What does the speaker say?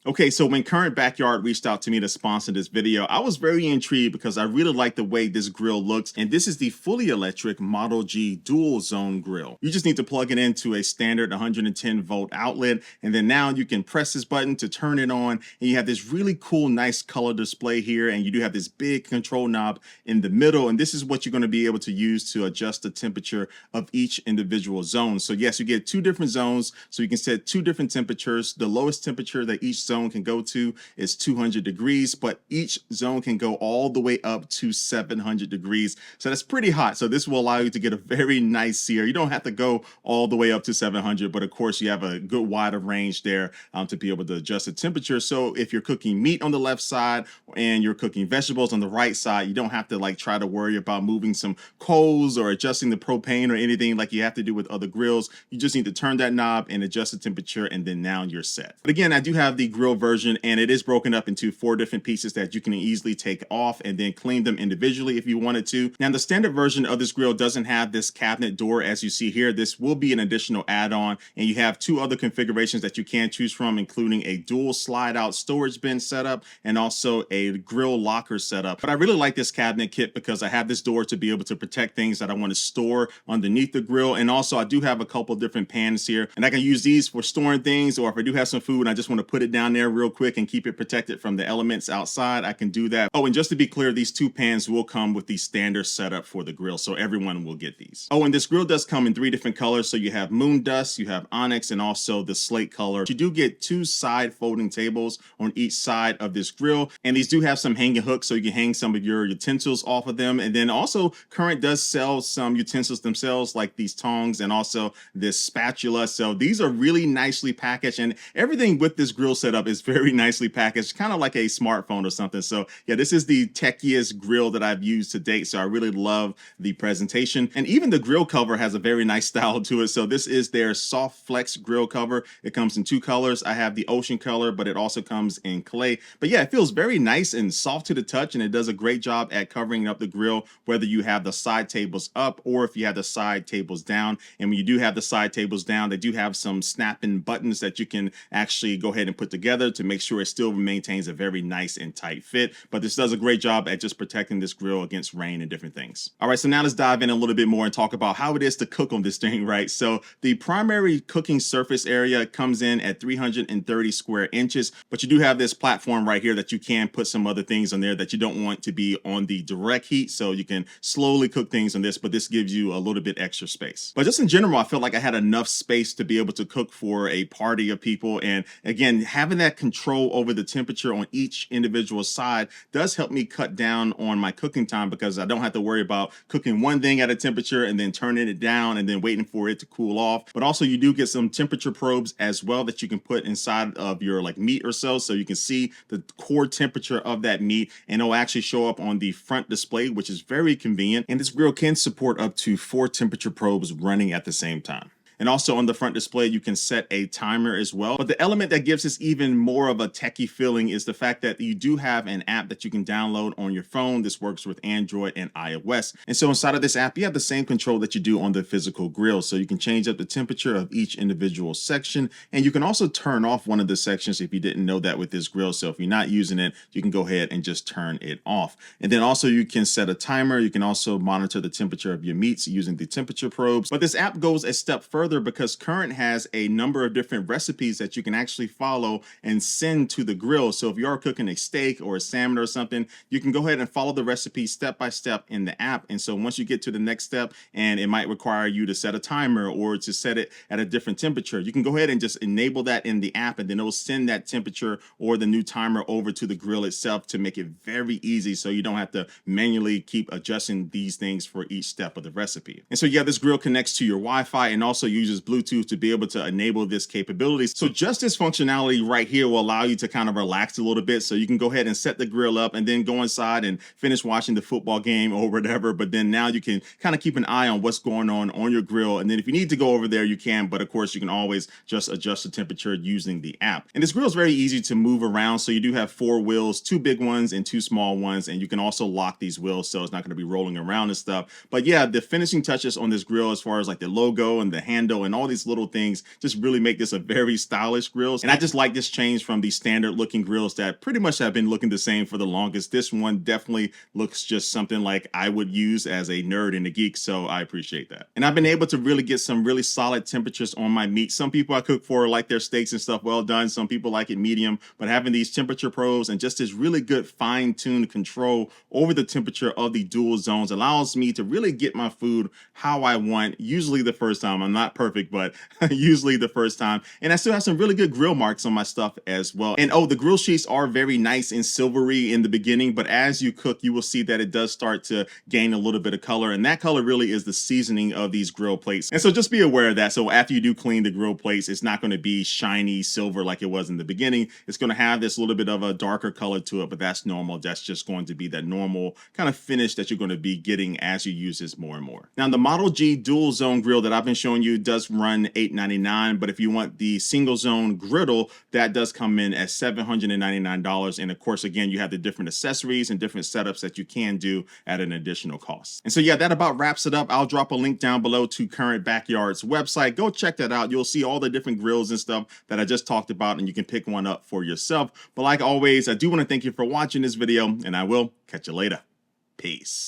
Okay, so when Current Backyard reached out to me to sponsor this video, I was very intrigued because I really like the way this grill looks. And this is the fully electric Model G dual zone grill. You just need to plug it into a standard 110 volt outlet. And then now you can press this button to turn it on. And you have this really cool, nice color display here. And you do have this big control knob in the middle. And this is what you're going to be able to use to adjust the temperature of each individual zone. So yes, you get two different zones. So you can set two different temperatures. The lowest temperature that each zone can go to is 200 degrees, but each zone can go all the way up to 700 degrees. So that's pretty hot. So this will allow you to get a very nice sear. You don't have to go all the way up to 700, but of course you have a good wider range there to be able to adjust the temperature. So if you're cooking meat on the left side and you're cooking vegetables on the right side, you don't have to like try to worry about moving some coals or adjusting the propane or anything like you have to do with other grills. You just need to turn that knob and adjust the temperature, and then now you're set. But again, I do have the grill version, and it is broken up into 4 different pieces that you can easily take off and then clean them individually if you wanted to. Now, the standard version of this grill doesn't have this cabinet door as you see here. This will be an additional add-on, and you have 2 other configurations that you can choose from, including a dual slide-out storage bin setup and also a grill locker setup. But I really like this cabinet kit because I have this door to be able to protect things that I want to store underneath the grill, and also I do have a couple different pans here, and I can use these for storing things, or if I do have some food and I just want to put it down there real quick and keep it protected from the elements outside, I can do that. Oh, and just to be clear, these 2 pans will come with the standard setup for the grill, so everyone will get these. Oh, and this grill does come in 3 different colors. So you have moon dust, you have onyx, and also the slate color. You do get 2 side folding tables on each side of this grill, and these do have some hanging hooks so you can hang some of your utensils off of them. And then also Current does sell some utensils themselves, like these tongs and also this spatula. So these are really nicely packaged, and everything with this grill setup is very nicely packaged, kind of like a smartphone or something. So yeah, this is the techiest grill that I've used to date. So I really love the presentation, and even the grill cover has a very nice style to it. So this is their soft flex grill cover. It comes in 2 colors. I have the ocean color, but it also comes in clay. But yeah, it feels very nice and soft to the touch, and it does a great job at covering up the grill, whether you have the side tables up or if you have the side tables down. And when you do have the side tables down, they do have some snapping buttons that you can actually go ahead and put together to make sure it still maintains a very nice and tight fit. But this does a great job at just protecting this grill against rain and different things. All right, so now let's dive in a little bit more and talk about how it is to cook on this thing, right? So the primary cooking surface area comes in at 330 square inches, but you do have this platform right here that you can put some other things on there that you don't want to be on the direct heat. So you can slowly cook things on this, but this gives you a little bit extra space. But just in general, I felt like I had enough space to be able to cook for a party of people. And again, having that control over the temperature on each individual side does help me cut down on my cooking time, because I don't have to worry about cooking one thing at a temperature and then turning it down and then waiting for it to cool off. But also you do get some temperature probes as well that you can put inside of your like meat or so you can see the core temperature of that meat, and it'll actually show up on the front display, which is very convenient. And this grill can support up to 4 temperature probes running at the same time. And also on the front display, you can set a timer as well. But the element that gives this even more of a techie feeling is the fact that you do have an app that you can download on your phone. This works with Android and iOS. And so inside of this app, you have the same control that you do on the physical grill. So you can change up the temperature of each individual section. And you can also turn off one of the sections if you didn't know that with this grill. So if you're not using it, you can go ahead and just turn it off. And then also you can set a timer. You can also monitor the temperature of your meats using the temperature probes. But this app goes a step further, because Current has a number of different recipes that you can actually follow and send to the grill. So if you are cooking a steak or a salmon or something, you can go ahead and follow the recipe step by step in the app. And so once you get to the next step, and it might require you to set a timer or to set it at a different temperature, you can go ahead and just enable that in the app, and then it'll send that temperature or the new timer over to the grill itself to make it very easy, so you don't have to manually keep adjusting these things for each step of the recipe. And so yeah, this grill connects to your Wi-Fi and also uses Bluetooth to be able to enable this capability. So just this functionality right here will allow you to kind of relax a little bit. So you can go ahead and set the grill up and then go inside and finish watching the football game or whatever. But then now you can kind of keep an eye on what's going on your grill. And then if you need to go over there, you can. But of course, you can always just adjust the temperature using the app. And this grill is very easy to move around. So you do have 4 wheels, 2 big ones and 2 small ones. And you can also lock these wheels so it's not going to be rolling around and stuff. But yeah, the finishing touches on this grill, as far as like the logo and the handle handle and all these little things just really make this a very stylish grill. And I just like this change from the standard looking grills that pretty much have been looking the same for the longest. This one definitely looks just something like I would use as a nerd and a geek, so I appreciate that. And I've been able to really get some really solid temperatures on my meat. Some people I cook for like their steaks and stuff well done. Some people like it medium, but having these temperature probes and just this really good fine-tuned control over the temperature of the dual zones allows me to really get my food how I want, usually the first time. I'm not perfect, but usually the first time. And I still have some really good grill marks on my stuff as well. And oh, the grill sheets are very nice and silvery in the beginning, but as you cook, you will see that it does start to gain a little bit of color, and that color really is the seasoning of these grill plates. And so just be aware of that. So after you do clean the grill plates, it's not going to be shiny silver like it was in the beginning. It's going to have this little bit of a darker color to it, but that's normal. That's just going to be that normal kind of finish that you're going to be getting as you use this more and more. Now, the Model G dual zone grill that I've been showing you does run $899, but if you want the single zone griddle, that does come in at $799. And of course, again, you have the different accessories and different setups that you can do at an additional cost. And so yeah, that about wraps it up. I'll drop a link down below to Current Backyard's website. Go check that out. You'll see all the different grills and stuff that I just talked about, and you can pick one up for yourself. But like always, I do want to thank you for watching this video, and I will catch you later. Peace.